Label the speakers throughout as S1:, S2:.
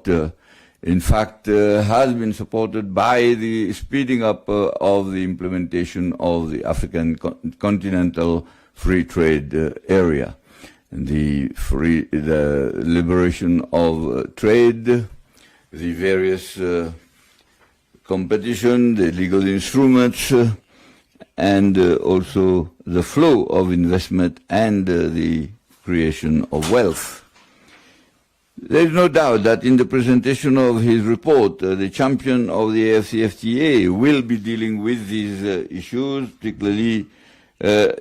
S1: report, in fact, has been supported by the speeding up of the implementation of the African continental free trade area, and the liberation of trade, the various competition, the legal instruments, and also the flow of investment and the creation of wealth. There is no doubt that in the presentation of his report, the champion of the AFCFTA will be dealing with these issues, particularly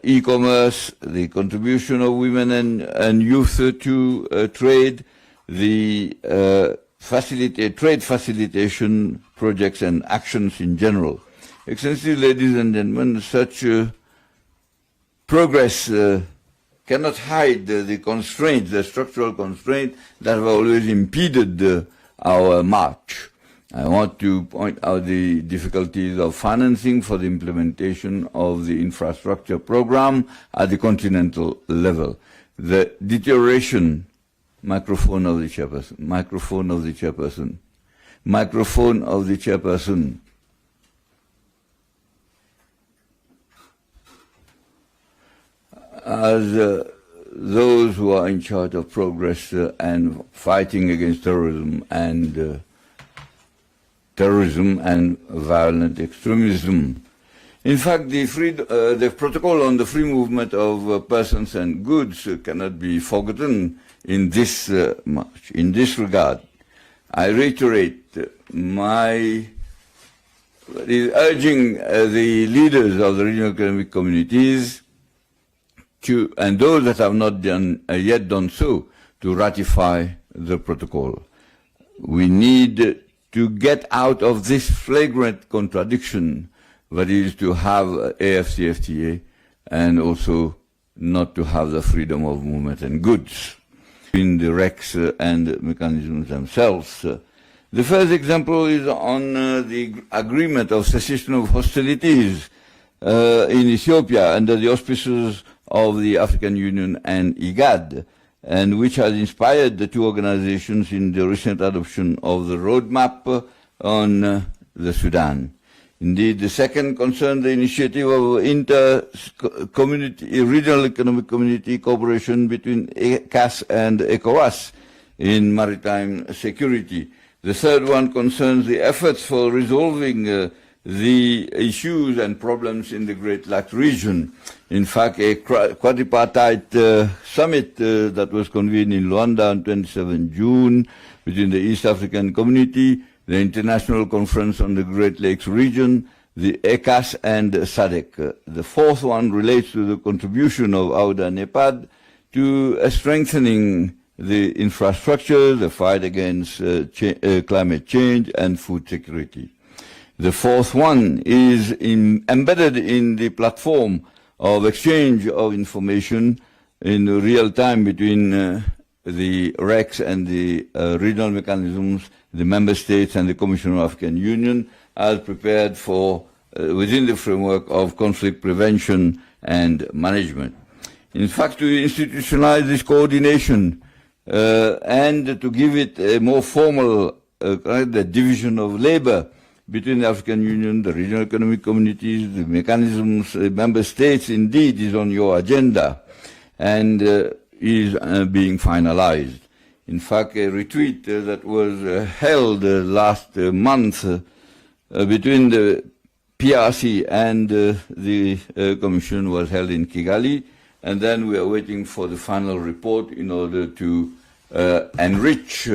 S1: e-commerce, the contribution of women and youth to trade, the trade facilitation projects and actions in general. Excellency, ladies and gentlemen, such progress cannot hide the constraints, the structural constraints that have always impeded our march. I want to point out the difficulties of financing for the implementation of the infrastructure program at the continental level. The deterioration, microphone of the chairperson, microphone of the chairperson, microphone of the chairperson. As those who are in charge of progress and fighting against terrorism and violent extremism. In fact, the protocol on the free movement of persons and goods cannot be forgotten in this march. In this regard, I reiterate my urging the leaders of the regional economic communities and those that have not yet done so, to ratify the protocol. We need to get out of this flagrant contradiction that is to have AFCFTA and also not to have the freedom of movement and goods in the RECs and mechanisms themselves. The first example is on the agreement of cessation of hostilities in Ethiopia under the auspices of the African Union and IGAD, and which has inspired the two organizations in the recent adoption of the roadmap on the Sudan. Indeed, the second concerned the initiative of inter-community, regional economic community cooperation between ECAS and ECOWAS in maritime security. The third one concerns the efforts for resolving the issues and problems in the Great Lakes region. In fact, a quadripartite summit that was convened in Luanda on 27 June between the East African Community, the International Conference on the Great Lakes region, the ECAS and SADC. The fourth one relates to the contribution of AUDA and EPAD to strengthening the infrastructure, the fight against climate change and food security. The fourth one is embedded in the platform of exchange of information in real time between the RECs and the regional mechanisms, the member states and the Commission of African Union, as prepared for within the framework of conflict prevention and management. In fact, to institutionalize this coordination and to give it a more formal the division of labor between the African Union, the regional economic communities, the mechanisms, member states, indeed, is on your agenda and is being finalized. In fact, a retreat that was held last month between the PRC and the Commission was held in Kigali, and then we are waiting for the final report in order to enrich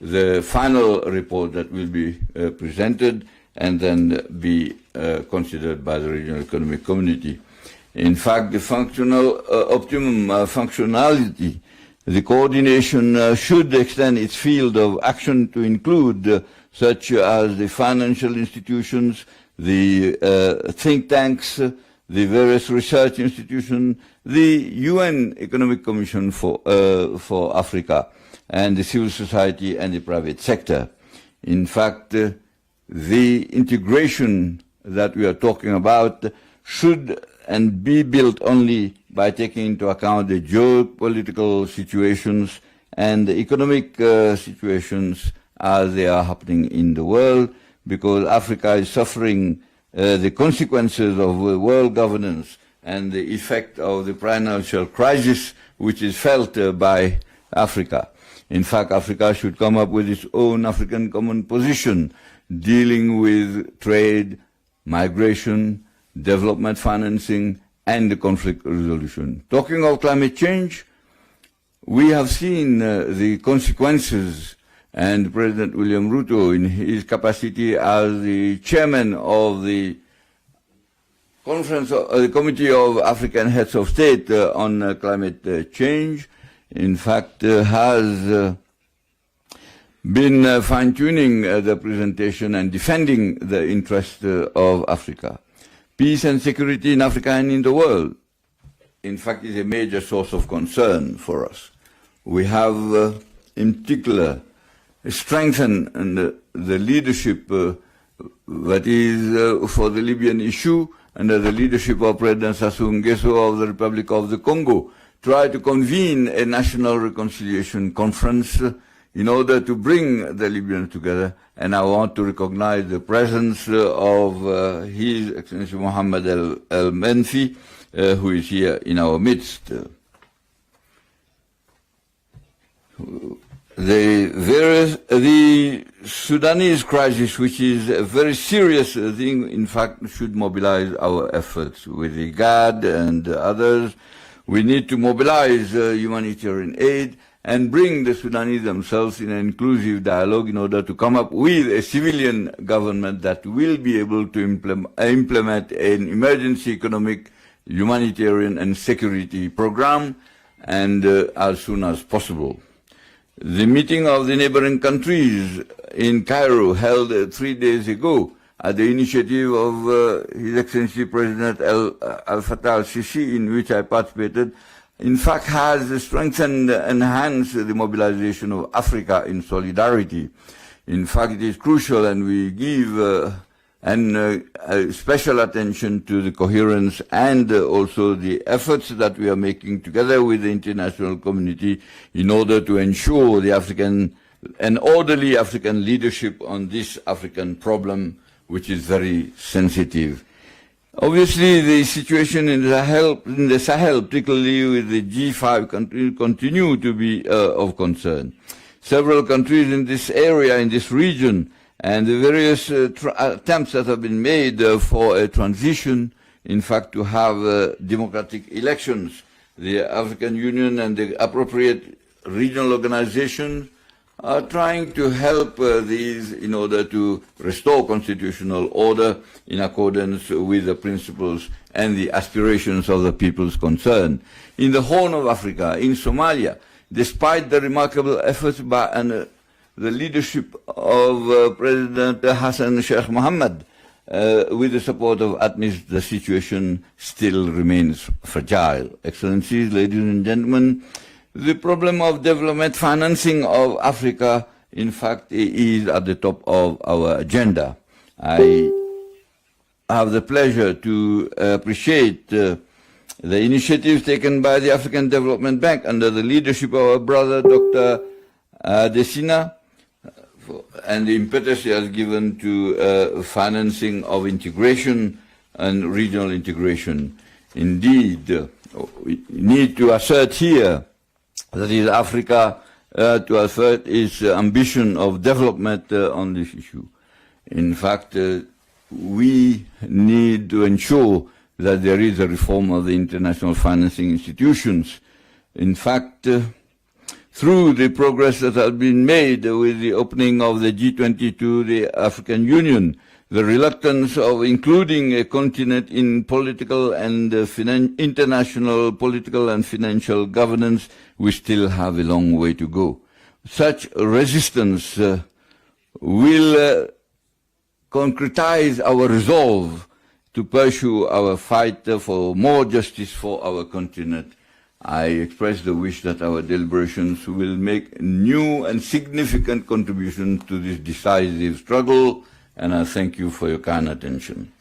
S1: the final report that will be presented and then be considered by the regional economic community. In fact, the functional optimum functionality, the coordination should extend its field of action to include such as the financial institutions, the think tanks, the various research institutions, the UN Economic Commission for Africa, and the civil society and the private sector. In fact, the integration that we are talking about should and be built only by taking into account the geopolitical situations and the economic situations as they are happening in the world, because Africa is suffering the consequences of world governance and the effect of the financial crisis which is felt by Africa. In fact, Africa should come up with its own African common position dealing with trade, migration, development financing, and the conflict resolution. Talking of climate change, we have seen the consequences, and President William Ruto, in his capacity as the chairman of the the Committee of African Heads of State on climate change, in fact, has been fine-tuning the presentation and defending the interests of Africa. Peace and security in Africa and in the world, in fact, is a major source of concern for us. We have, in particular, strengthened the leadership that is for the Libyan issue under the leadership of President Sassou Nguesso of the Republic of the Congo, try to convene a national reconciliation conference in order to bring the Libyans together. And I want to recognize the presence of His Excellency Mohammed El-Menfi, who is here in our midst. The Sudanese crisis, which is a very serious thing, in fact, should mobilize our efforts with IGAD and others. We need to mobilize humanitarian aid and bring the Sudanese themselves in an inclusive dialogue in order to come up with a civilian government that will be able to implement an emergency economic, humanitarian and security program, and as soon as possible. The meeting of the neighboring countries in Cairo, held 3 days ago at the initiative of His Excellency President Al-Fattah al-Sisi, in which I participated, in fact has strengthened and enhanced the mobilization of Africa in solidarity. In fact, it is crucial, and we give special attention to the coherence and also the efforts that we are making together with the international community in order to ensure an orderly African leadership on this African problem, which is very sensitive. Obviously, the situation in the Sahel, particularly with the G5 countries, continue to be of concern. Several countries in this area, in this region, and the various attempts that have been made for a transition, in fact, to have democratic elections. The African Union and the appropriate regional organizations are trying to help these in order to restore constitutional order in accordance with the principles and the aspirations of the peoples concerned. In the Horn of Africa, in Somalia, despite the remarkable efforts by the leadership of President Hassan Sheikh Mohammed, with the support of ATMIS, the situation still remains fragile. Excellencies, ladies and gentlemen, the problem of development financing of Africa, in fact, is at the top of our agenda. I have the pleasure to appreciate the initiatives taken by the African Development Bank under the leadership of our brother, Dr. Desina, and the impetus he has given to financing of integration and regional integration. Indeed, we need to assert here that is Africa to assert its ambition of development on this issue. In fact, we need to ensure that there is a reform of the international financing institutions. In fact, through the progress that has been made with the opening of the G20 to the African Union, the reluctance of including a continent in political and international political and financial governance, we still have a long way to go. Such resistance will concretize our resolve to pursue our fight for more justice for our continent. I express the wish that our deliberations will make new and significant contributions to this decisive struggle, and I thank you for your kind attention.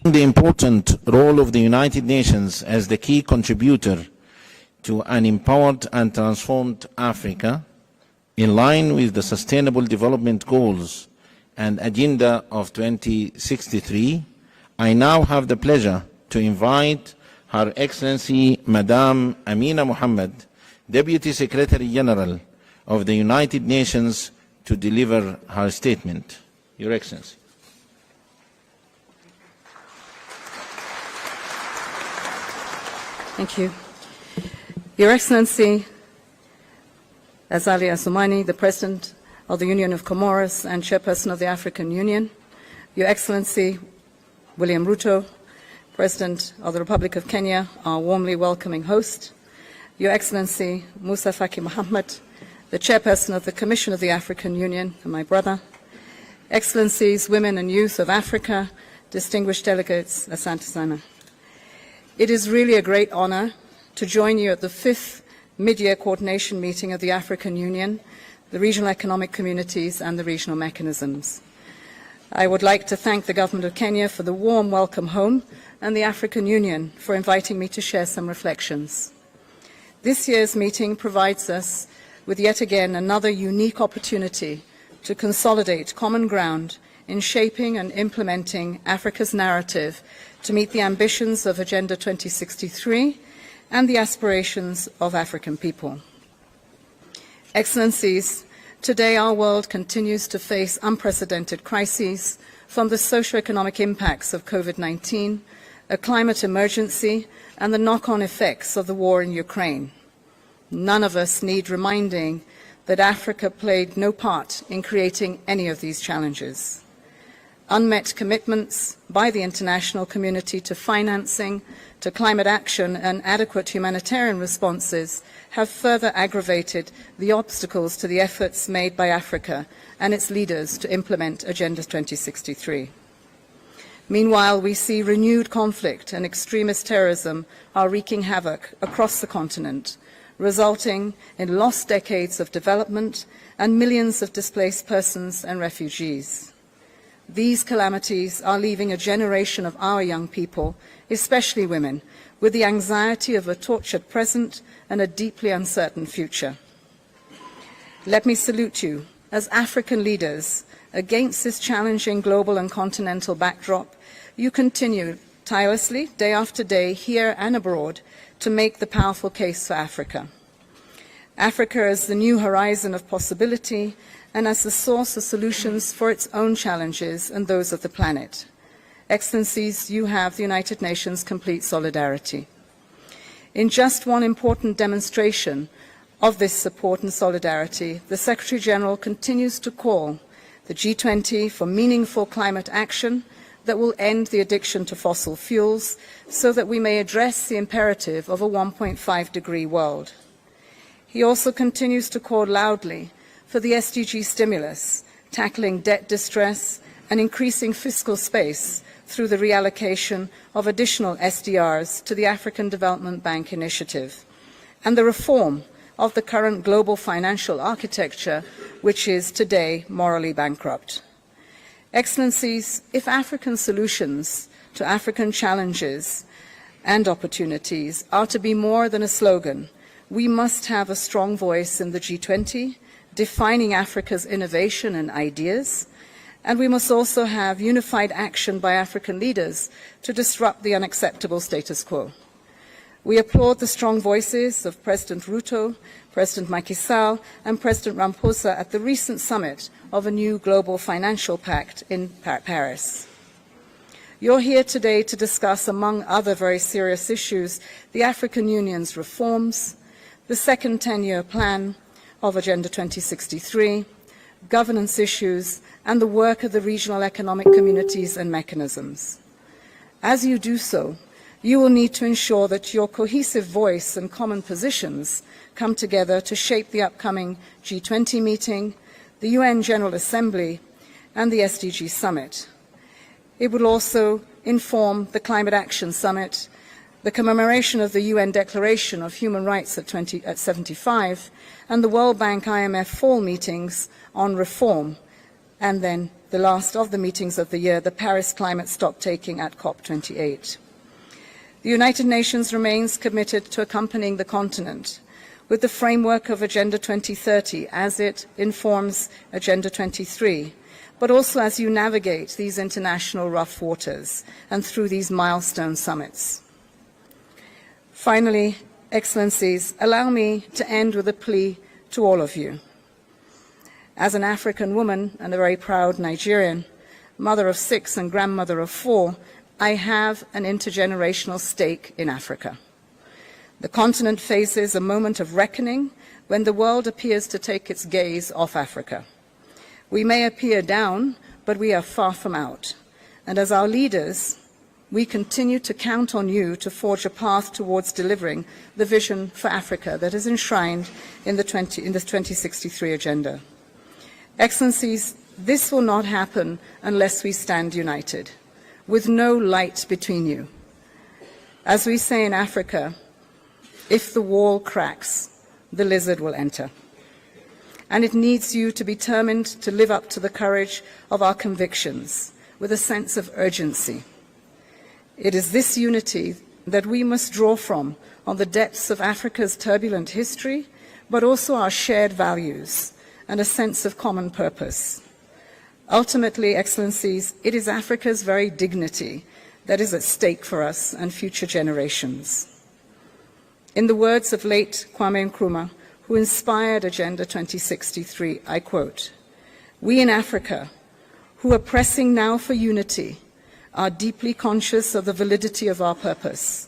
S2: The important role of the United Nations as the key contributor to an empowered and transformed Africa, in line with the Sustainable Development Goals and Agenda of 2063, I now have the pleasure to invite Her Excellency Madame Amina Mohammed, Deputy Secretary General of the United Nations, to deliver her statement. Your Excellency.
S3: Thank you. Your Excellency, Azali Assoumani, the President of the Union of Comoros and Chairperson of the African Union, Your Excellency, William Ruto, President of the Republic of Kenya, our warmly welcoming host, Your Excellency, Musa Faki Mohammed, the Chairperson of the Commission of the African Union, and my brother, Excellencies, women and youth of Africa, distinguished delegates, Asante Sana. It is really a great honor to join you at the 5th mid-year coordination meeting of the African Union, the regional economic communities and the regional mechanisms. I would like to thank the Government of Kenya for the warm welcome home and the African Union for inviting me to share some reflections. This year's meeting provides us with yet again another unique opportunity to consolidate common ground in shaping and implementing Africa's narrative to meet the ambitions of Agenda 2063 and the aspirations of African people. Excellencies, today our world continues to face unprecedented crises, from the socio-economic impacts of COVID-19, a climate emergency, and the knock-on effects of the war in Ukraine. None of us need reminding that Africa played no part in creating any of these challenges. Unmet commitments by the international community to financing, to climate action and adequate humanitarian responses have further aggravated the obstacles to the efforts made by Africa and its leaders to implement Agenda 2063. Meanwhile, we see renewed conflict and extremist terrorism are wreaking havoc across the continent, resulting in lost decades of development and millions of displaced persons and refugees. These calamities are leaving a generation of our young people, especially women, with the anxiety of a tortured present and a deeply uncertain future. Let me salute you as African leaders. Against this challenging global and continental backdrop, you continue tirelessly, day after day, here and abroad, to make the powerful case for Africa. Africa as the new horizon of possibility and as the source of solutions for its own challenges and those of the planet. Excellencies, you have the United Nations' complete solidarity. In just one important demonstration of this support and solidarity, the Secretary-General continues to call the G20 for meaningful climate action that will end the addiction to fossil fuels so that we may address the imperative of a 1.5-degree world. He also continues to call loudly for the SDG stimulus, tackling debt distress and increasing fiscal space through the reallocation of additional SDRs to the African Development Bank initiative, and the reform of the current global financial architecture, which is today morally bankrupt. Excellencies, if African solutions to African challenges and opportunities are to be more than a slogan, we must have a strong voice in the G20, defining Africa's innovation and ideas, and we must also have unified action by African leaders to disrupt the unacceptable status quo. We applaud the strong voices of President Ruto, President Macky Sall, and President Ramaphosa at the recent summit of a new global financial pact in Paris. You're here today to discuss, among other very serious issues, the African Union's reforms, the second 10-year plan of Agenda 2063, governance issues, and the work of the regional economic communities and mechanisms. As you do so, you will need to ensure that your cohesive voice and common positions come together to shape the upcoming G20 meeting, the UN General Assembly, and the SDG Summit. It will also inform the Climate Action Summit, the commemoration of the UN Declaration of Human Rights at 75, and the World Bank IMF fall meetings on reform, and then the last of the meetings of the year, the Paris climate stocktaking at COP28. The United Nations remains committed to accompanying the continent with the framework of Agenda 2030 as it informs Agenda 23, but also as you navigate these international rough waters and through these milestone summits. Finally, Excellencies, allow me to end with a plea to all of you. As an African woman and a very proud Nigerian, mother of 6 and grandmother of 4, I have an intergenerational stake in Africa. The continent faces a moment of reckoning when the world appears to take its gaze off Africa. We may appear down, but we are far from out. And as our leaders, we continue to count on you to forge a path towards delivering the vision for Africa that is enshrined in the 2063 agenda. Excellencies, this will not happen unless we stand united, with no light between you. As we say in Africa, if the wall cracks, the lizard will enter. And it needs you to be determined to live up to the courage of our convictions with a sense of urgency. It is this unity that we must draw from on the depths of Africa's turbulent history, but also our shared values and a sense of common purpose. Ultimately, Excellencies, it is Africa's very dignity that is at stake for us and future generations. In the words of late Kwame Nkrumah, who inspired Agenda 2063, I quote, "We in Africa, who are pressing now for unity, are deeply conscious of the validity of our purpose.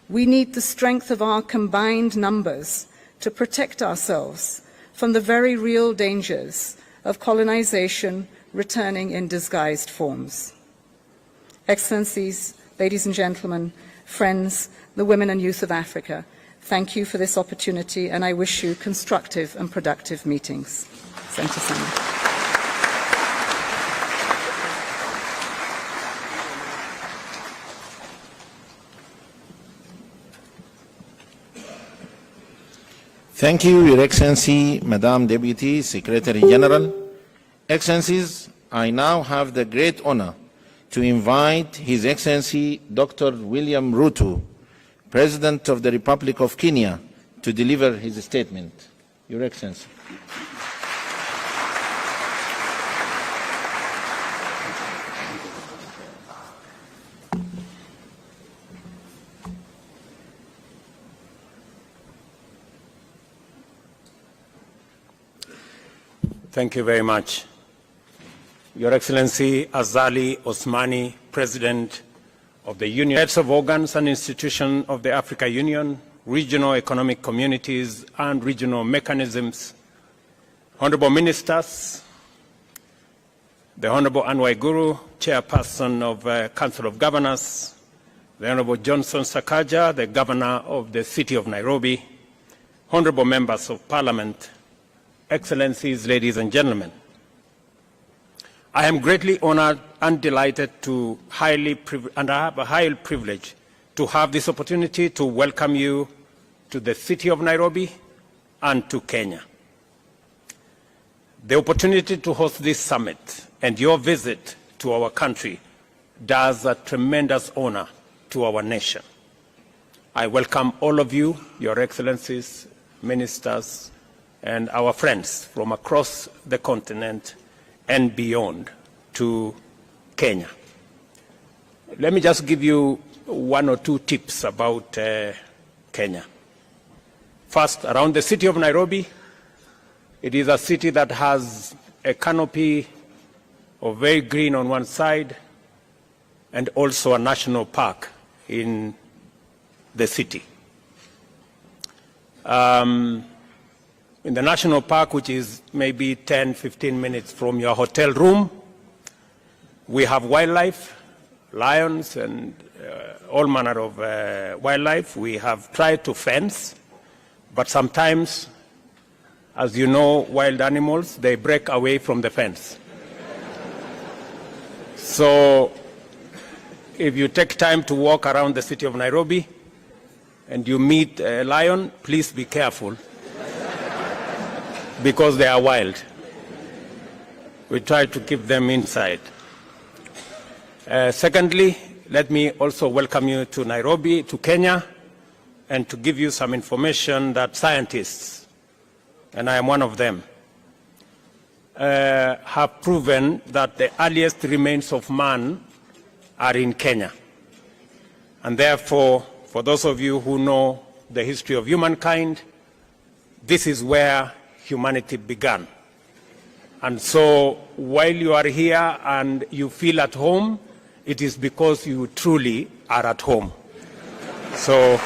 S3: We need the strength of our combined numbers to protect ourselves from the very real dangers of colonization returning in disguised forms." Excellencies, ladies and gentlemen, friends, the women and youth of Africa, thank you for this opportunity, and I wish you constructive and productive meetings. Asante sana.
S2: Thank you, Your Excellency, Madam Deputy Secretary General. Excellencies, I now have the great honor to invite His Excellency Dr. William Ruto, President of the Republic of Kenya, to deliver his statement. Your Excellency.
S4: Thank you very much. Your Excellency Azali Osmani, President of the Union, heads of organs and institutions of the Africa Union, regional economic communities and regional mechanisms, Honorable Ministers, the Honorable Anwai Guru, Chairperson of Council of Governors, the Honorable Johnson Sakaja, the Governor of the City of Nairobi, Honorable Members of Parliament, Excellencies, ladies and gentlemen. I am greatly honored and delighted and I have a high privilege to have this opportunity to welcome you to the city of Nairobi and to Kenya. The opportunity to host this summit and your visit to our country does a tremendous honor to our nation. I welcome all of you, Your Excellencies, Ministers, and our friends from across the continent and beyond to Kenya. Let me just give you one or two tips about Kenya. First, around the city of Nairobi, it is a city that has a canopy of very green on one side and also a national park in the city. In the national park, which is maybe 10, 15 minutes from your hotel room, we have wildlife, lions and all manner of wildlife. We have tried to fence, but sometimes, as you know, wild animals, they break away from the fence. So if you take time to walk around the city of Nairobi and you meet a lion, please be careful, because they are wild. We try to keep them inside. Secondly, let me also welcome you to Nairobi, to Kenya, and to give you some information that scientists, and I am one of them, have proven that the earliest remains of man are in Kenya. And therefore, for those of you who know the history of humankind, this is where humanity began. And so while you are here and you feel at home, it is because you truly are at home. So,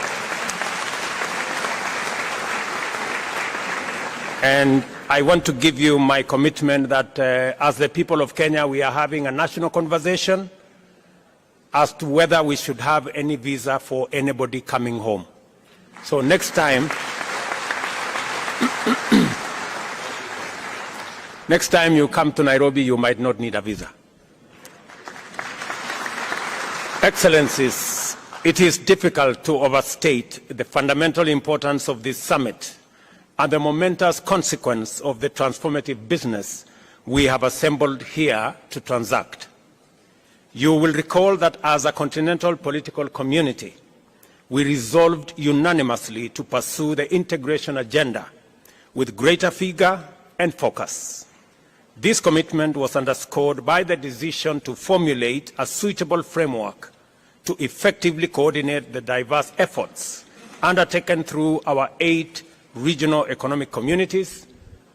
S4: and I want to give you my commitment that as the people of Kenya, we are having a national conversation as to whether we should have any visa for anybody coming home. So next time, next time you come to Nairobi, you might not need a visa. Excellencies, it is difficult to overstate the fundamental importance of this summit and the momentous consequence of the transformative business we have assembled here to transact. You will recall that as a continental political community, we resolved unanimously to pursue the integration agenda with greater vigor and focus. This commitment was underscored by the decision to formulate a suitable framework to effectively coordinate the diverse efforts undertaken through our 8 regional economic communities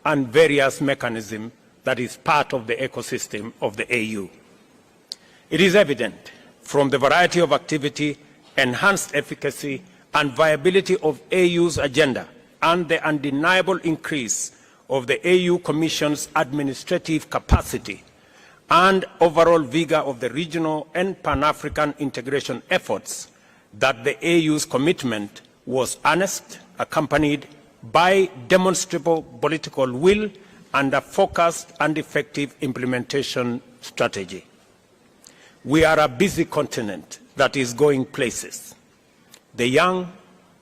S4: and various mechanisms that is part of the ecosystem of the AU. It is evident from the variety of activity, enhanced efficacy and viability of AU's agenda and the undeniable increase of the AU Commission's administrative capacity and overall vigor of the regional and Pan-African integration efforts that the AU's commitment was earnest, accompanied by demonstrable political will and a focused and effective implementation strategy. We are a busy continent that is going places. The young,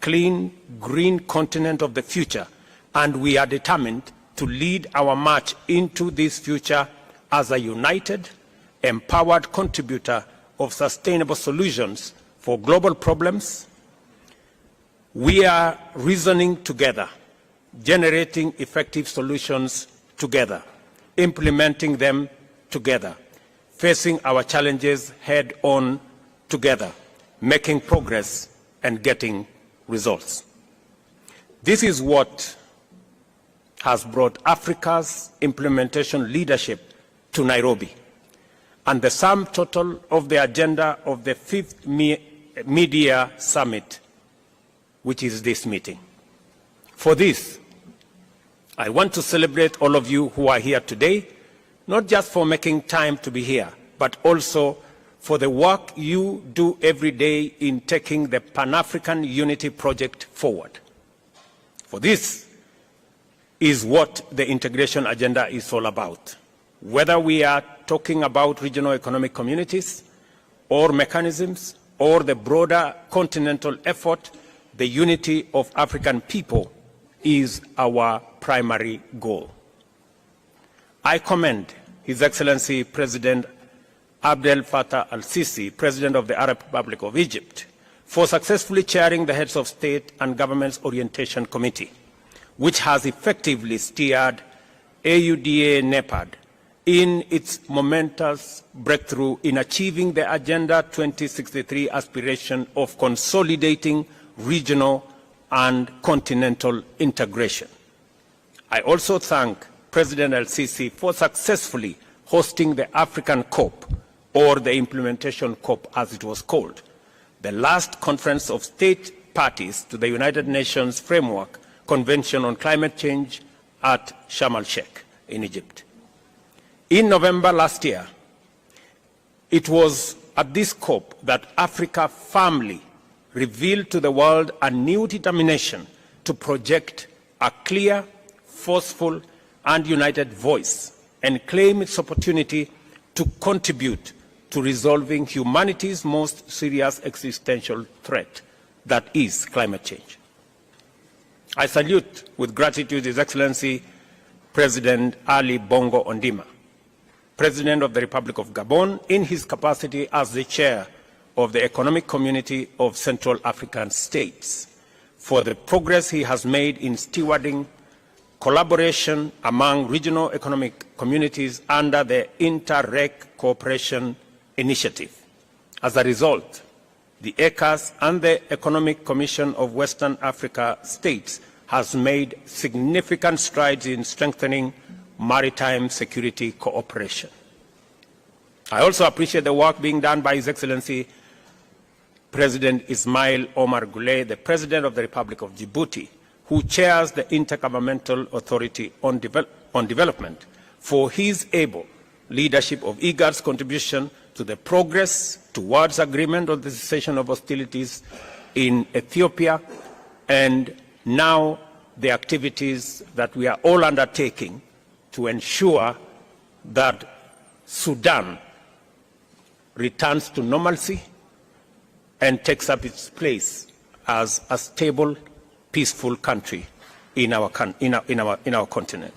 S4: clean, green continent of the future, and we are determined to lead our march into this future as a united, empowered contributor of sustainable solutions for global problems. We are reasoning together, generating effective solutions together, implementing them together, facing our challenges head on together, making progress and getting results. This is what has brought Africa's implementation leadership to Nairobi, and the sum total of the agenda of the 5th Media Summit, which is this meeting. For this, I want to celebrate all of you who are here today, not just for making time to be here, but also for the work you do every day in taking the Pan-African Unity Project forward. For this is what the integration agenda is all about. Whether we are talking about regional economic communities or mechanisms or the broader continental effort, the unity of African people is our primary goal. I commend His Excellency President Abdel Fattah al-Sisi, President of the Arab Republic of Egypt, for successfully chairing the Heads of State and Government's Orientation Committee, which has effectively steered AUDA-NEPAD in its momentous breakthrough in achieving the Agenda 2063 aspiration of consolidating regional and continental integration. I also thank President El-Sisi for successfully hosting the African COP, or the Implementation COP as it was called, the last conference of state parties to the United Nations Framework Convention on Climate Change at Sharm el-Sheikh in Egypt. In November last year, it was at this COP that Africa firmly revealed to the world a new determination to project a clear, forceful, and united voice and claim its opportunity to contribute to resolving humanity's most serious existential threat, that is climate change. I salute with gratitude His Excellency President Ali Bongo Ondimba President of the Republic of Gabon, in his capacity as the chair of the Economic Community of Central African States, for the progress he has made in stewarding collaboration among regional economic communities under the Interreg Cooperation Initiative. As a result, the ECAS and the Economic Commission of Western Africa States has made significant strides in strengthening maritime security cooperation. I also appreciate the work being done by His Excellency President Ismail Omar Guelleh, the President of the Republic of Djibouti, who chairs the Intergovernmental Authority on Development, for his able leadership of IGAD's contribution to the progress towards agreement on the cessation of hostilities in Ethiopia, and now the activities that we are all undertaking to ensure that Sudan returns to normalcy and takes up its place as a stable, peaceful country in our continent.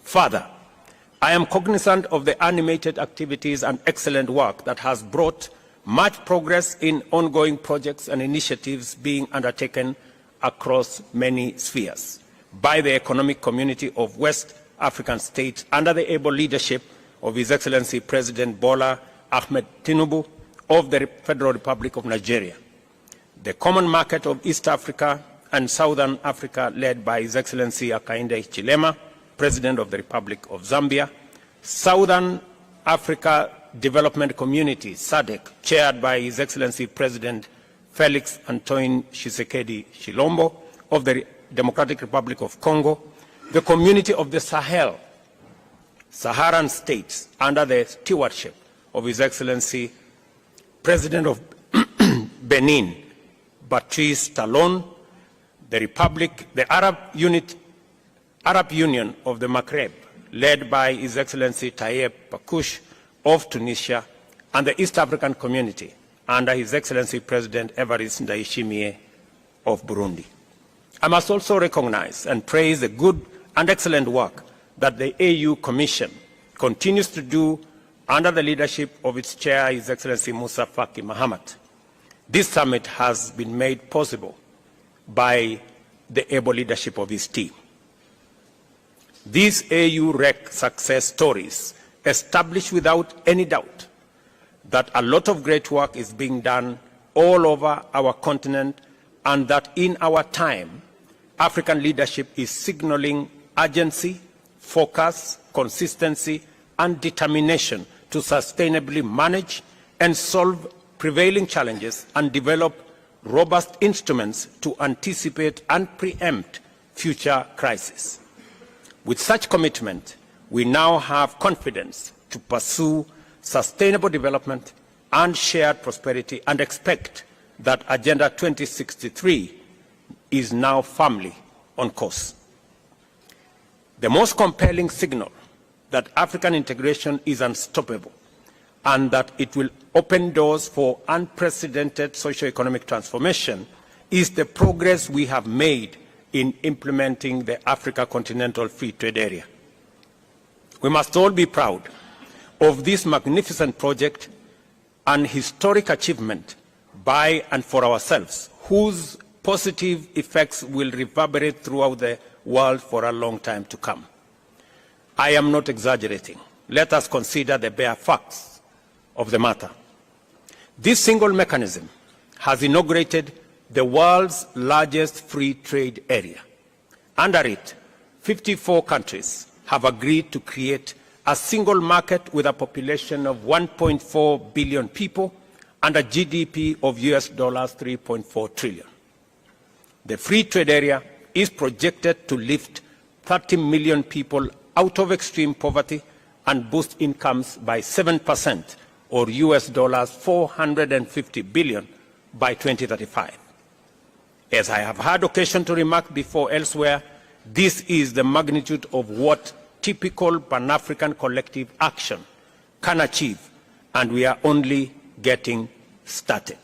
S4: Further, I am cognizant of the animated activities and excellent work that has brought much progress in ongoing projects and initiatives being undertaken across many spheres by the Economic Community of West African States under the able leadership of His Excellency President Bola Ahmed Tinubu of the Federal Republic of Nigeria, the Common Market of East Africa and Southern Africa led by His Excellency Hakainde Hichilema, President of the Republic of Zambia, Southern Africa Development Community, SADC, chaired by His Excellency President Felix Antoine Tshisekedi Tshilombo of the Democratic Republic of Congo, the Community of the Sahel, Saharan states under the stewardship of His Excellency President of Benin, Patrice Talon, the Arab Union of the Maghreb, led by His Excellency Tayeb Pakouche of Tunisia, and the East African Community under His Excellency President Evariste Ndayishimiye of Burundi. I must also recognize and praise the good and excellent work that the AU Commission continues to do under the leadership of its chair, His Excellency Musa Faki Mahamat. This summit has been made possible by the able leadership of his team. These AU-REC success stories establish without any doubt that a lot of great work is being done all over our continent, and that in our time, African leadership is signaling urgency, focus, consistency, and determination to sustainably manage and solve prevailing challenges and develop robust instruments to anticipate and preempt future crises. With such commitment, we now have confidence to pursue sustainable development and shared prosperity, and expect that Agenda 2063 is now firmly on course. The most compelling signal that African integration is unstoppable and that it will open doors for unprecedented socio-economic transformation is the progress we have made in implementing the Africa Continental Free Trade Area. We must all be proud of this magnificent project, an historic achievement by and for ourselves, whose positive effects will reverberate throughout the world for a long time to come. I am not exaggerating. Let us consider the bare facts of the matter. This single mechanism has inaugurated the world's largest free trade area. Under it, 54 countries have agreed to create a single market with a population of 1.4 billion people and a GDP of US dollars 3.4 trillion. The free trade area is projected to lift 30 million people out of extreme poverty and boost incomes by 7%, or US dollars 450 billion by 2035. As I have had occasion to remark before elsewhere, this is the magnitude of what typical Pan-African collective action can achieve, and we are only getting started.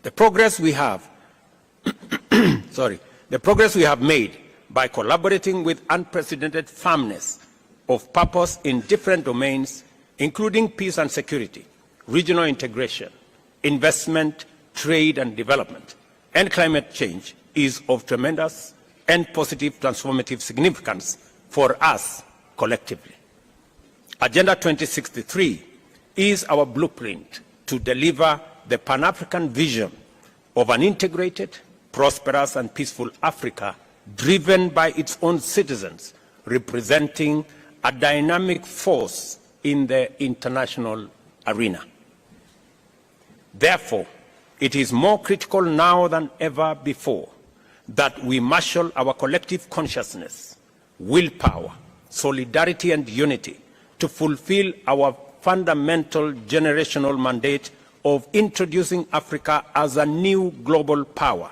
S4: The progress we have made by collaborating with unprecedented firmness of purpose in different domains, including peace and security, regional integration, investment, trade and development, and climate change is of tremendous and positive transformative significance for us collectively. Agenda 2063 is our blueprint to deliver the Pan-African vision of an integrated, prosperous and peaceful Africa driven by its own citizens, representing a dynamic force in the international arena. Therefore, it is more critical now than ever before that we marshal our collective consciousness, willpower, solidarity and unity to fulfill our fundamental generational mandate of introducing Africa as a new global power,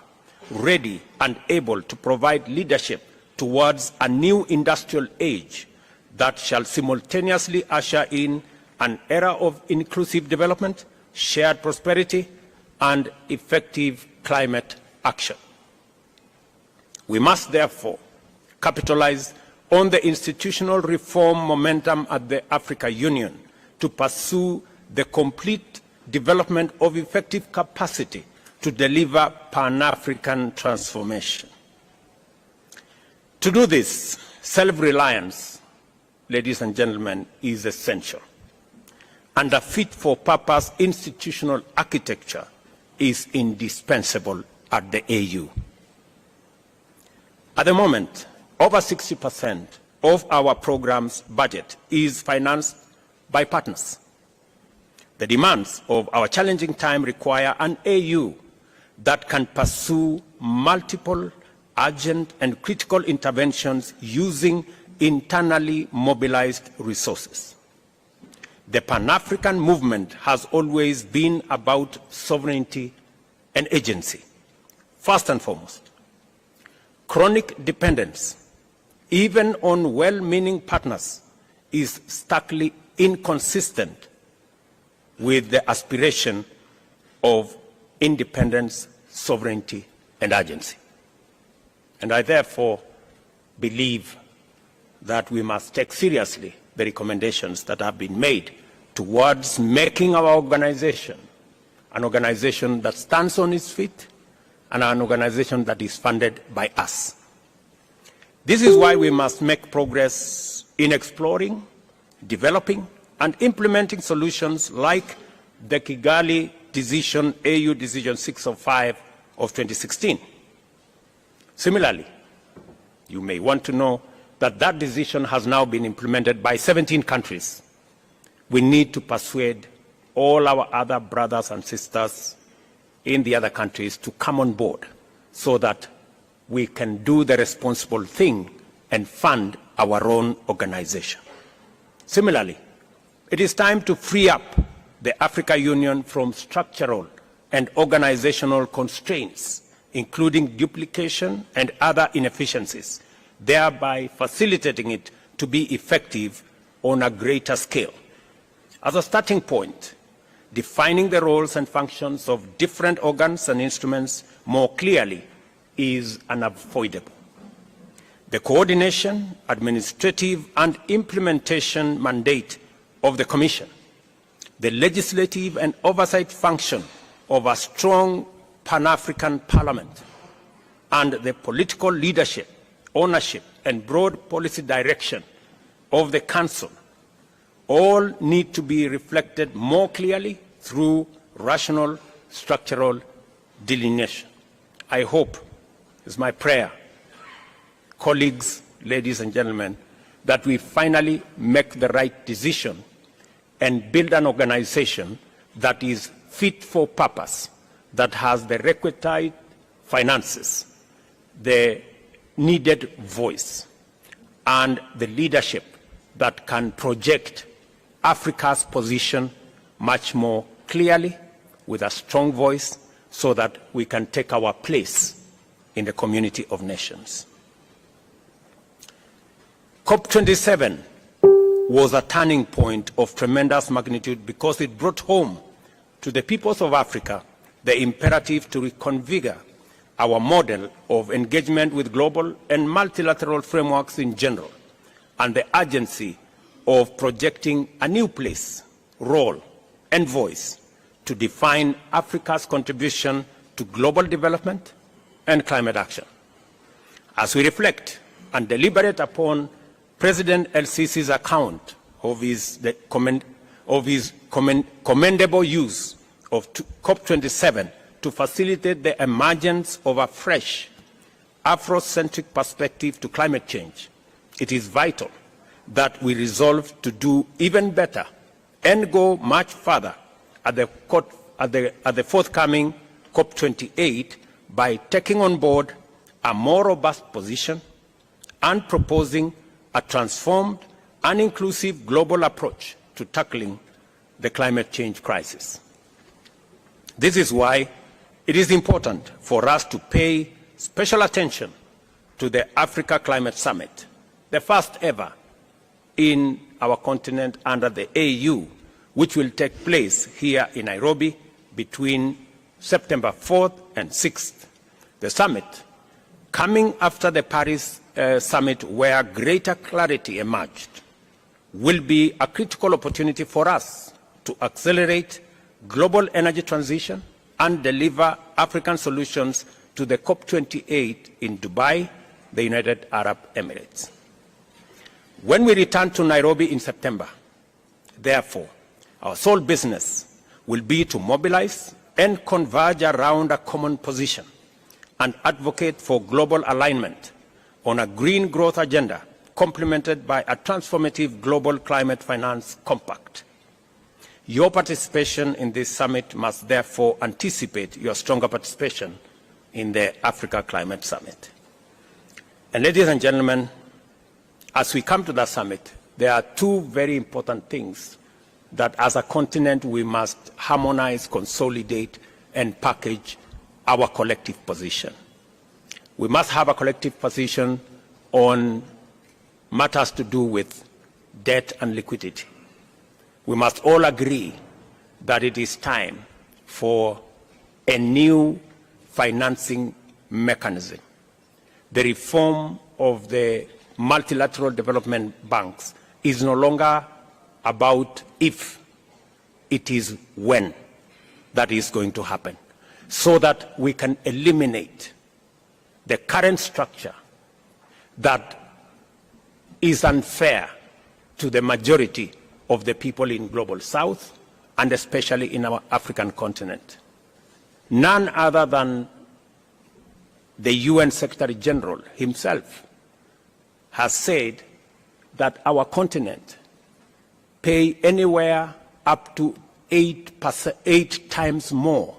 S4: ready and able to provide leadership towards a new industrial age that shall simultaneously usher in an era of inclusive development, shared prosperity, and effective climate action. We must therefore capitalize on the institutional reform momentum at the Africa Union to pursue the complete development of effective capacity to deliver Pan-African transformation. To do this, self-reliance, ladies and gentlemen, is essential. And a fit-for-purpose institutional architecture is indispensable at the AU. At the moment, over 60% of our program's budget is financed by partners. The demands of our challenging time require an AU that can pursue multiple urgent and critical interventions using internally mobilized resources. The Pan-African movement has always been about sovereignty and agency. First and foremost, chronic dependence, even on well-meaning partners, is starkly inconsistent with the aspiration of independence, sovereignty, and agency. And I therefore believe that we must take seriously the recommendations that have been made towards making our organization an organization that stands on its feet and an organization that is funded by us. This is why we must make progress in exploring, developing, and implementing solutions like the Kigali Decision, AU Decision 605 of 2016. Similarly, you may want to know that that decision has now been implemented by 17 countries. We need to persuade all our other brothers and sisters in the other countries to come on board so that we can do the responsible thing and fund our own organization. Similarly, it is time to free up the Africa Union from structural and organizational constraints, including duplication and other inefficiencies, thereby facilitating it to be effective on a greater scale. As a starting point, defining the roles and functions of different organs and instruments more clearly is unavoidable. The coordination, administrative, and implementation mandate of the Commission, the legislative and oversight function of a strong Pan-African Parliament, and the political leadership, ownership, and broad policy direction of the Council all need to be reflected more clearly through rational structural delineation. I hope, it's my prayer, colleagues, ladies and gentlemen, that we finally make the right decision and build an organization that is fit for purpose, that has the requisite finances, the needed voice, and the leadership that can project Africa's position much more clearly with a strong voice so that we can take our place in the community of nations. COP27 was a turning point of tremendous magnitude because it brought home to the peoples of Africa the imperative to reconfigure our model of engagement with global and multilateral frameworks in general, and the urgency of projecting a new place, role, and voice to define Africa's contribution to global development and climate action. As we reflect and deliberate upon President El-Sisi's account of his commendable use of COP27 to facilitate the emergence of a fresh Afrocentric perspective to climate change, it is vital that we resolve to do even better and go much further at the forthcoming COP28 by taking on board a more robust position and proposing a transformed and inclusive global approach to tackling the climate change crisis. This is why it is important for us to pay special attention to the Africa Climate Summit, the first ever in our continent under the AU, which will take place here in Nairobi between September 4th and 6th. The summit, coming after the Paris summit where greater clarity emerged, will be a critical opportunity for us to accelerate global energy transition and deliver African solutions to the COP28 in Dubai, the United Arab Emirates. When we return to Nairobi in September, therefore, our sole business will be to mobilize and converge around a common position and advocate for global alignment on a green growth agenda complemented by a transformative global climate finance compact. Your participation in this summit must therefore anticipate your stronger participation in the Africa Climate Summit. And ladies and gentlemen, as we come to that summit, there are two very important things that as a continent we must harmonize, consolidate, and package our collective position. We must have a collective position on matters to do with debt and liquidity. We must all agree that it is time for a new financing mechanism. The reform of the multilateral development banks is no longer about if, it is when that is going to happen, so that we can eliminate the current structure that is unfair to the majority of the people in Global South and especially in our African continent. None other than the UN Secretary General himself has said that our continent pay anywhere up to 8 times more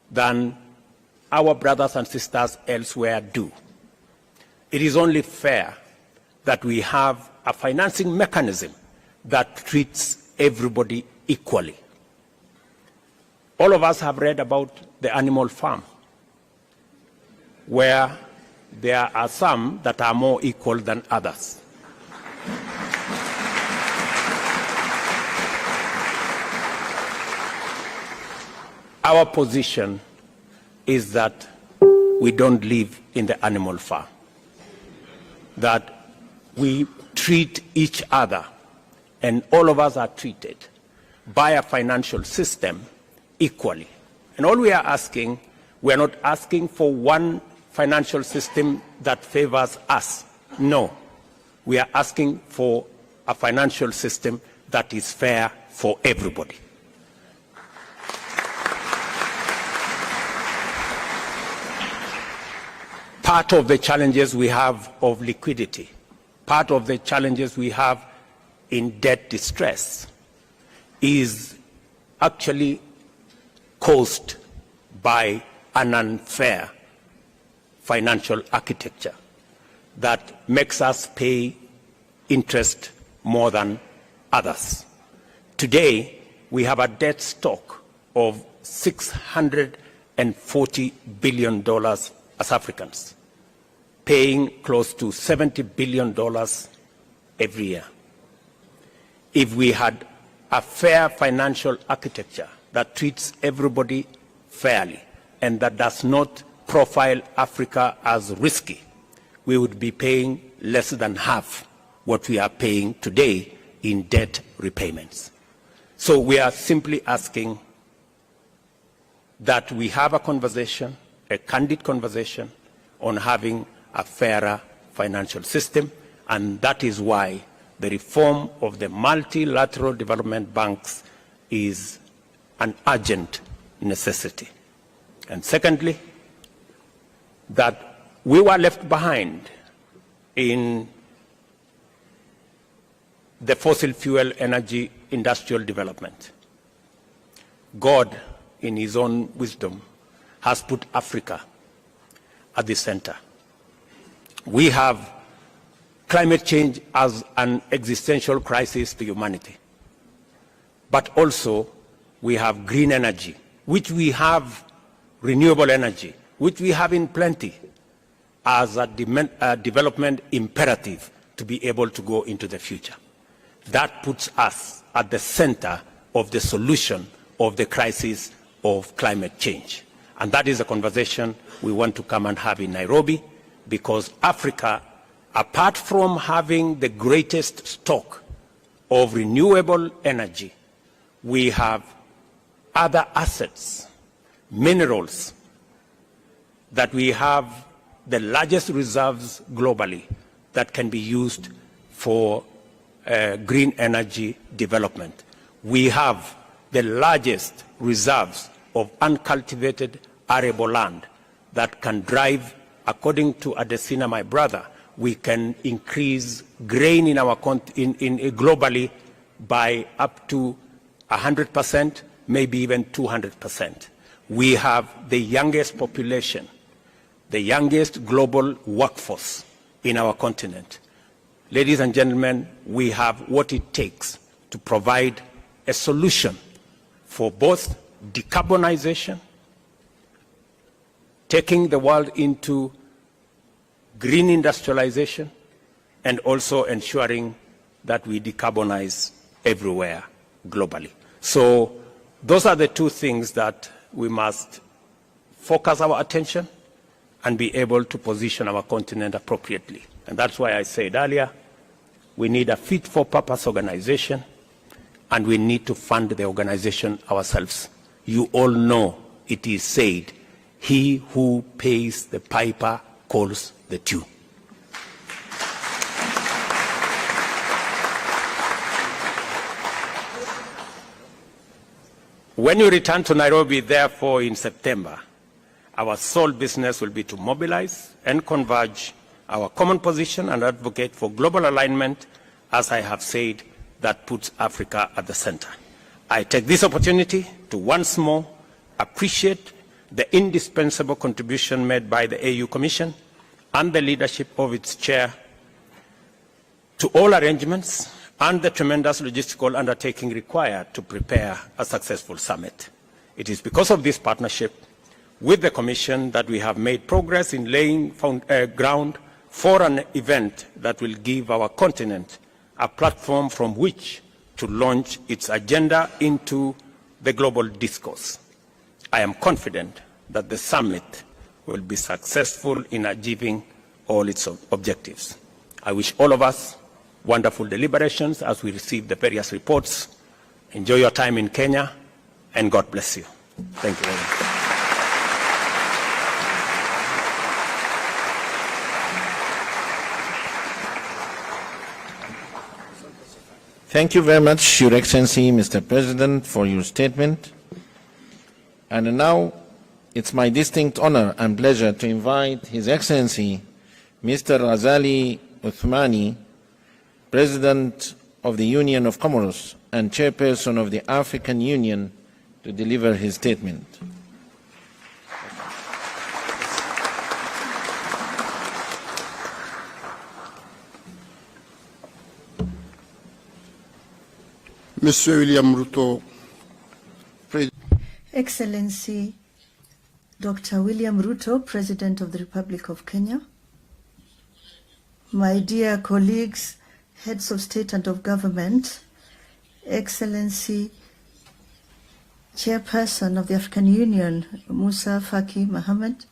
S4: than our brothers and sisters elsewhere do. It is only fair that we have a financing mechanism that treats everybody equally. All of us have read about the animal farm, where there are some that are more equal than others. Our position is that we don't live in the animal farm, that we treat each other, and all of us are treated by a financial system equally. And all we are asking, we are not asking for one financial system that favors us. No. We are asking for a financial system that is fair for everybody. Part of the challenges we have of liquidity, part of the challenges we have in debt distress is actually caused by an unfair financial architecture that makes us pay interest more than others. Today, we have a debt stock of $640 billion as Africans, paying close to $70 billion every year. If we had a fair financial architecture that treats everybody fairly and that does not profile Africa as risky, we would be paying less than half what we are paying today in debt repayments. So we are simply asking that we have a conversation, a candid conversation, on having a fairer financial system, and that is why the reform of the multilateral development banks is an urgent necessity. And secondly, that we were left behind in the fossil fuel energy industrial development. God, in his own wisdom, has put Africa at the center. We have climate change as an existential crisis to humanity. But also, we have green energy, which we have renewable energy, which we have in plenty, as a development imperative to be able to go into the future. That puts us at the center of the solution of the crisis of climate change. And that is a conversation we want to come and have in Nairobi, because Africa, apart from having the greatest stock of renewable energy, we have other assets, minerals, that we have the largest reserves globally that can be used for green energy development. We have the largest reserves of uncultivated arable land that can drive, according to Adesina, my brother, we can increase grain in our globally by up to 100%, maybe even 200%. We have the youngest population, the youngest global workforce in our continent. Ladies and gentlemen, we have what it takes to provide a solution for both decarbonization, taking the world into green industrialization, and also ensuring that we decarbonize everywhere globally. So those are the two things that we must focus our attention and be able to position our continent appropriately. And that's why I said earlier, we need a fit-for-purpose organization, and we need to fund the organization ourselves. You all know it is said, he who pays the piper calls the tune. When you return to Nairobi, therefore, in September, our sole business will be to mobilize and converge our common position and advocate for global alignment, as I have said, that puts Africa at the center. I take this opportunity to once more appreciate the indispensable contribution made by the AU Commission and the leadership of its chair to all arrangements and the tremendous logistical undertaking required to prepare a successful summit. It is because of this partnership with the Commission that we have made progress in laying ground for an event that will give our continent a platform from which to launch its agenda into the global discourse. I am confident that the summit will be successful in achieving all its objectives. I wish all of us wonderful deliberations as we receive the various reports. Enjoy your time in Kenya, and God bless you. Thank you very much.
S2: Thank you very much, Your Excellency, Mr. President, for your statement. And now it's my distinct honor and pleasure to invite His Excellency, Mr. Azali Othmani, President of the Union of Comoros and Chairperson of the African Union, to deliver his statement.
S5: Monsieur William Ruto,
S6: Excellency Dr. William Ruto, President of the Republic of Kenya, my dear colleagues, heads of state and of government, Excellency Chairperson of the African Union, Musa Faki Mohammed,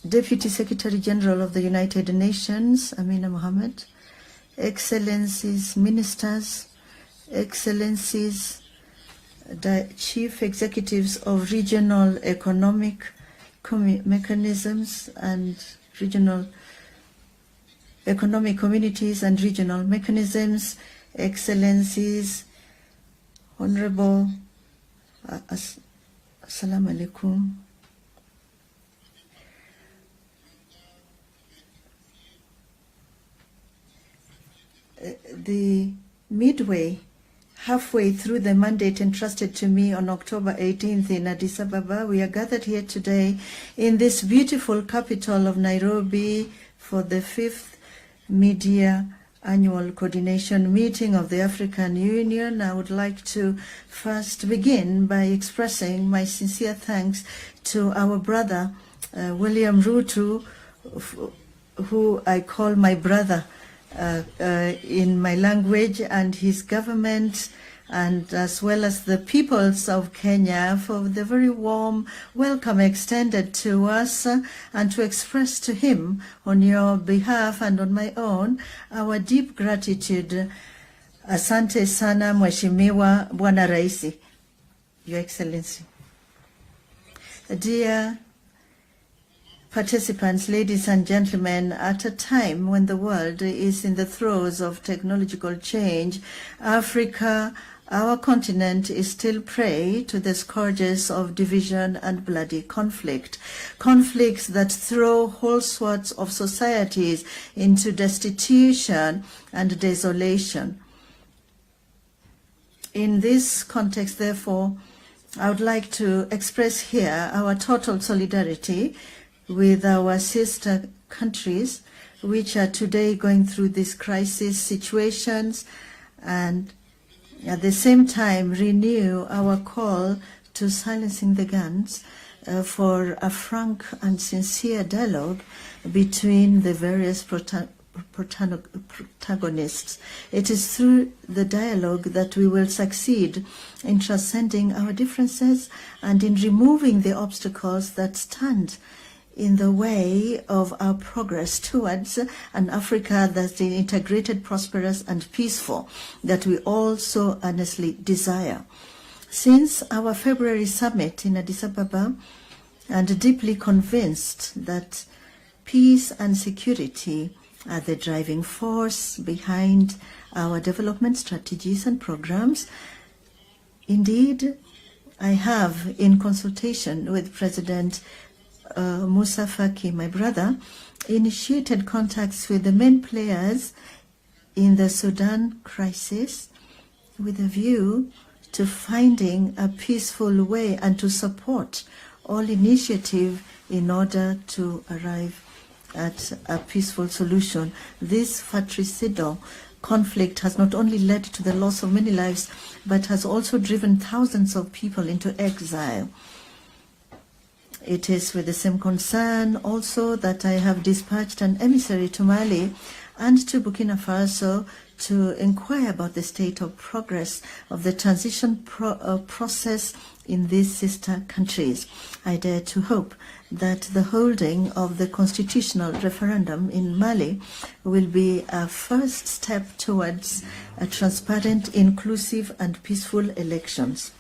S6: Deputy Secretary General of the United Nations, Amina Mohammed, Excellencies, Ministers, Excellencies, the Chief Executives of regional economic mechanisms and regional economic communities and regional mechanisms, Excellencies, Honorable Assalamu alaikum. The halfway through the mandate entrusted to me on October 18th in Addis Ababa, we are gathered here today in this beautiful capital of Nairobi for the 5th Media Annual Coordination Meeting of the African Union. I would like to first begin by expressing my sincere thanks to our brother, William Ruto, who I call my brother in my language, and his government, and as well as the peoples of Kenya for the very warm welcome extended to us, and to express to him on your behalf and on my own our deep gratitude. Asante sana Mheshimiwa Bwana Raisi, Your Excellency. Dear participants, ladies and gentlemen, at a time when the world is in the throes of technological change, Africa, our continent, is still prey to the scourges of division and bloody conflict. Conflicts that throw whole swaths of societies into destitution and desolation. In this context, therefore, I would like to express here our total solidarity with our sister countries, which are today going through these crisis situations, and at the same time renew our call to silencing the guns for a frank and sincere dialogue between the various protagonists. It is through the dialogue that we will succeed in transcending our differences and in removing the obstacles that stand in the way of our progress towards an Africa that's integrated, prosperous, and peaceful, that we all so earnestly desire. Since our February summit in Addis Ababa, and deeply convinced that peace and security are the driving force behind our development strategies and programs, indeed, I have, in consultation with President Musa Faki, my brother, initiated contacts with the main players in the Sudan crisis with a view to finding a peaceful way and to support all initiative in order to arrive at a peaceful solution. This fratricidal conflict has not only led to the loss of many lives, but has also driven thousands of people into exile. It is with the same concern also that I have dispatched an emissary to Mali and to Burkina Faso to inquire about the state of progress of the transition process in these sister countries. I dare to hope that the holding of the constitutional referendum in Mali will be a first step towards a transparent, inclusive, and peaceful elections.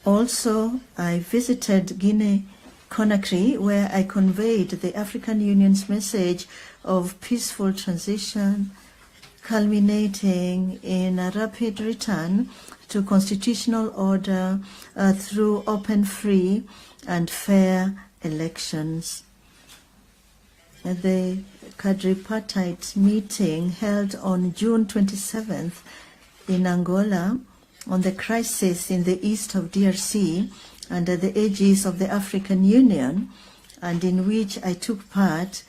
S6: Also, I visited Guinea-Conakry, where I conveyed the African Union's message of peaceful transition, culminating in a rapid return to constitutional order through open, free, and fair elections. The quadripartite meeting held on June 27th in Angola on the crisis in the east of DRC under the aegis of the African Union, and in which I took part,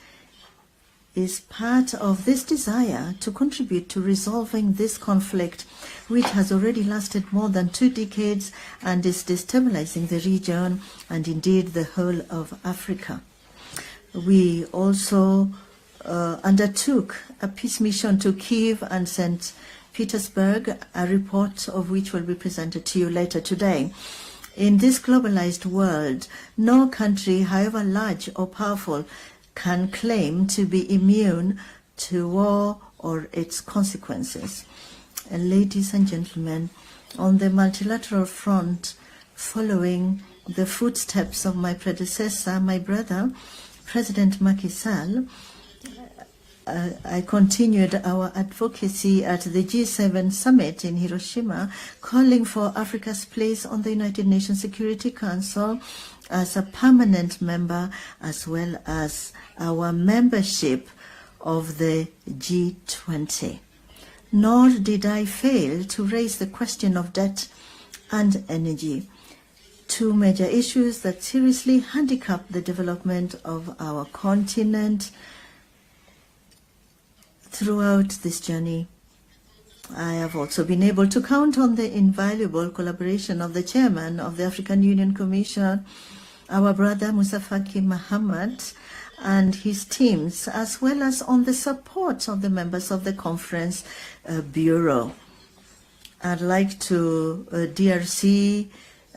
S6: is part of this desire to contribute to resolving this conflict, which has already lasted more than 2 decades and is destabilizing the region and indeed the whole of Africa. We also undertook a peace mission to Kyiv and St. Petersburg, a report of which will be presented to you later today. In this globalized world, no country, however large or powerful, can claim to be immune to war or its consequences. And ladies and gentlemen, on the multilateral front, following the footsteps of my predecessor, my brother, President Macky Sall, I continued our advocacy at the G7 summit in Hiroshima, calling for Africa's place on the United Nations Security Council as a permanent member, as well as our membership of the G20. Nor did I fail to raise the question of debt and energy, two major issues that seriously handicap the development of our continent. Throughout this journey, I have also been able to count on the invaluable collaboration of the chairman of the African Union Commission, our brother Musa Faki Mahamat, and his teams, as well as on the support of the members of the conference bureau. I'd like to DRC.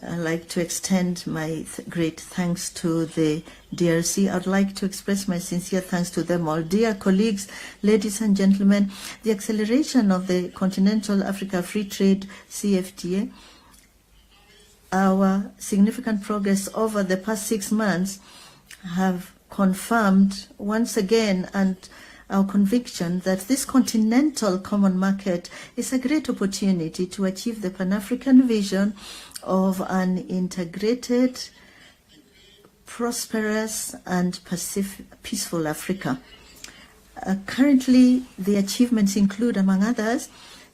S6: I'd like to extend my great thanks to the DRC. I'd like to express my sincere thanks to them all. Dear colleagues, ladies and gentlemen, the acceleration of the Continental Africa Free Trade CFTA, our significant progress over the past 6 months have confirmed once again and our conviction that this continental common market is a great opportunity to achieve the Pan-African vision of an integrated, prosperous, and peaceful Africa. Currently, the achievements include, among others,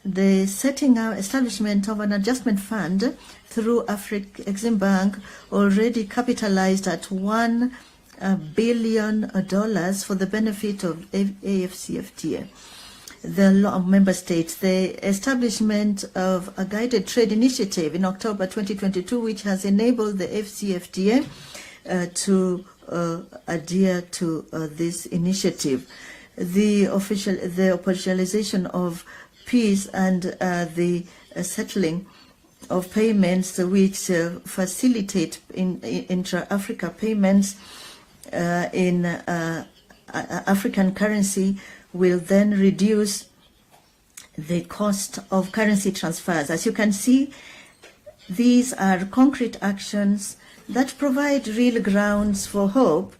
S6: the establishment of an adjustment fund through Afrexim Bank, already capitalized at $1 billion for the benefit of AFCFTA. The law of member states, the establishment of a guided trade initiative in October 2022, which has enabled the FCFTA to adhere to this initiative. The operationalization of peace and the settling of payments, which facilitate intra-Africa payments in African currency, will then reduce the cost of currency transfers. As you can see, these are concrete actions that provide real grounds for hope,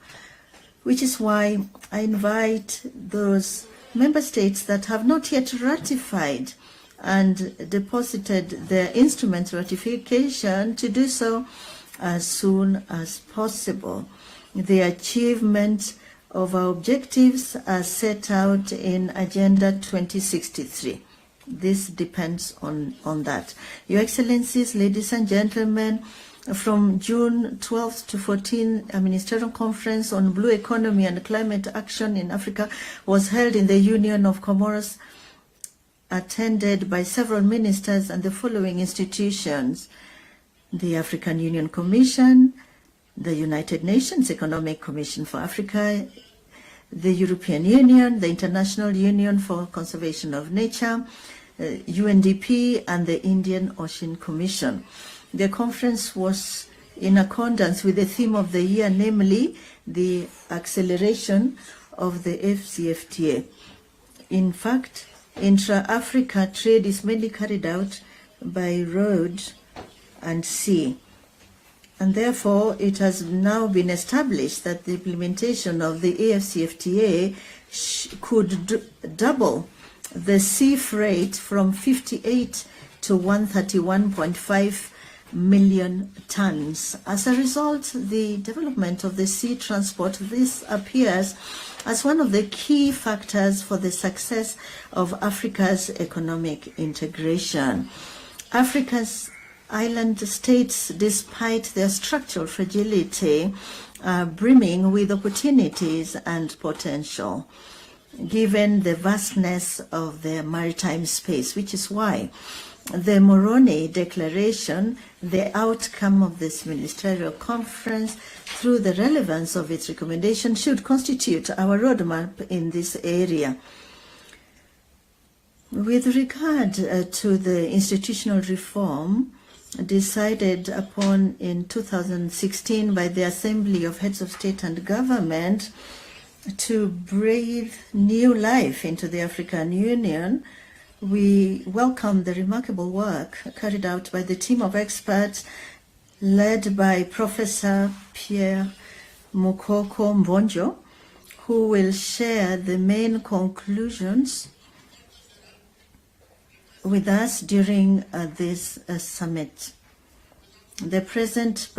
S6: which is why I invite those member states that have not yet ratified and deposited their instrument ratification to do so as soon as possible. The achievement of our objectives are set out in Agenda 2063. This depends on that. Your Excellencies, ladies and gentlemen, from June 12th to 14th, a ministerial conference on blue economy and climate action in Africa was held in the Union of Comoros, attended by several ministers and the following institutions: the African Union Commission, the United Nations Economic Commission for Africa, the European Union, the International Union for Conservation of Nature, UNDP, and the Indian Ocean Commission. The conference was in accordance with the theme of the year, namely the acceleration of the FCFTA. In fact, intra-Africa trade is mainly carried out by road and sea. And therefore, it has now been established that the implementation of the AFCFTA could double the sea freight from 58 to 131.5 million tons. As a result, the development of the sea transport, this appears as one of the key factors for the success of Africa's economic integration. Africa's island states, despite their structural fragility, are brimming with opportunities and potential, given the vastness of their maritime space, which is why the Moroni Declaration, the outcome of this ministerial conference, through the relevance of its recommendation, should constitute our roadmap in this area. With regard to the institutional reform decided upon in 2016 by the Assembly of Heads of State and Government, to breathe new life into the African Union, we welcome the remarkable work carried out by the team of experts led by Professor Pierre Mukoko Mbonjo, who will share the main conclusions with us during this summit. The present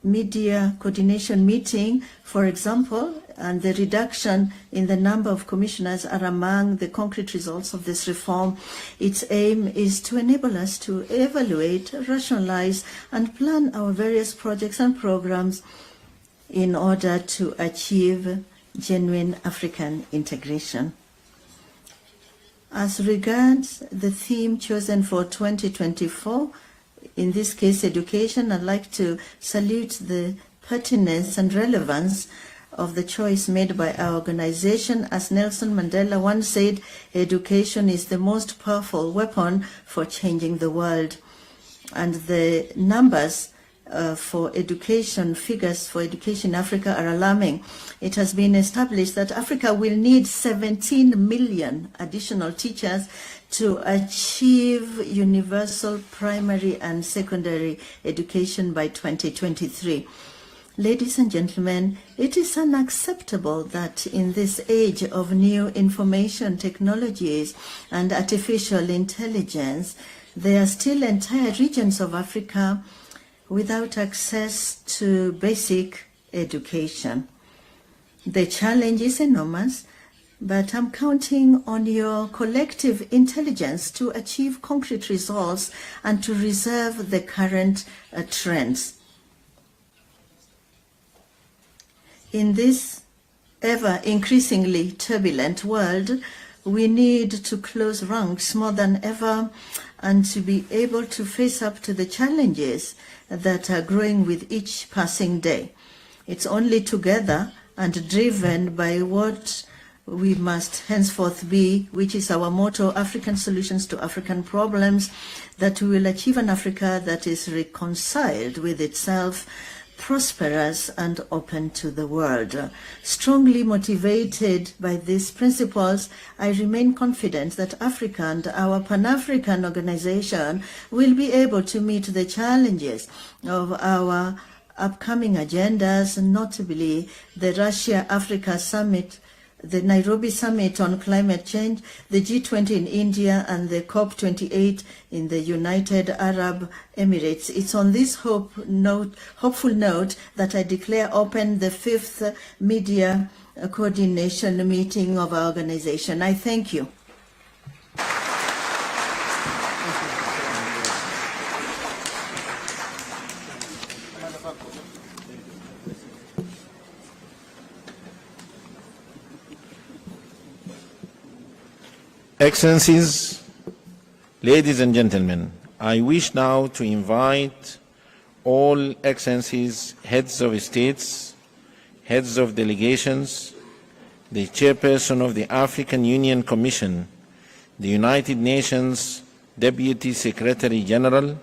S6: media coordination meeting, for example, and the reduction in the number of commissioners are among the concrete results of this reform. Its aim is to enable us to evaluate, rationalize, and plan our various projects and programs in order to achieve genuine African integration. As regards the theme chosen for 2024, in this case education, I'd like to salute the pertinence and relevance of the choice made by our organization. As Nelson Mandela once said, education is the most powerful weapon for changing the world. And the numbers for education, figures for education in Africa are alarming. It has been established that Africa will need 17 million additional teachers to achieve universal primary and secondary education by 2023. Ladies and gentlemen, it is unacceptable that in this age of new information technologies and artificial intelligence, there are still entire regions of Africa without access to basic education. The challenge is enormous, but I'm counting on your collective intelligence to achieve concrete results and to reserve the current trends. In this ever increasingly turbulent world, we need to close ranks more than ever and to be able to face up to the challenges that are growing with each passing day. It's only together and driven by what we must henceforth be, which is our motto, African solutions to African problems, that we will achieve an Africa that is reconciled with itself, prosperous and open to the world. Strongly motivated by these principles, I remain confident that Africa and our Pan-African organization will be able to meet the challenges of our upcoming agendas, notably the Russia-Africa Summit, the Nairobi Summit on Climate Change, the G20 in India, and the COP28 in the United Arab Emirates. It's on this hopeful note that I declare open the 5th media coordination meeting of our organization. I thank you.
S2: Excellencies, ladies and gentlemen, I wish now to invite all Excellencies, heads of states, heads of delegations, the chairperson of the African Union Commission, the United Nations Deputy Secretary General,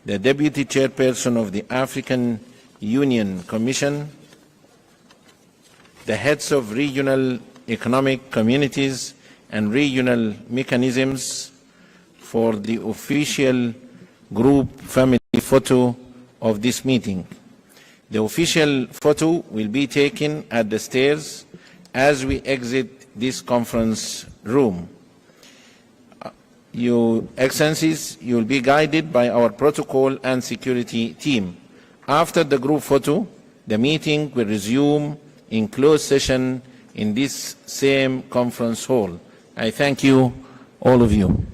S2: the Deputy Chairperson of the African Union Commission, the heads of regional economic communities and regional mechanisms for the official group family photo of this meeting. The official photo will be taken at the stairs as we exit this conference room. Your Excellencies, you will be guided by our protocol and security team. After the group photo, the meeting will resume in closed session in this same conference hall. I thank you, all of you.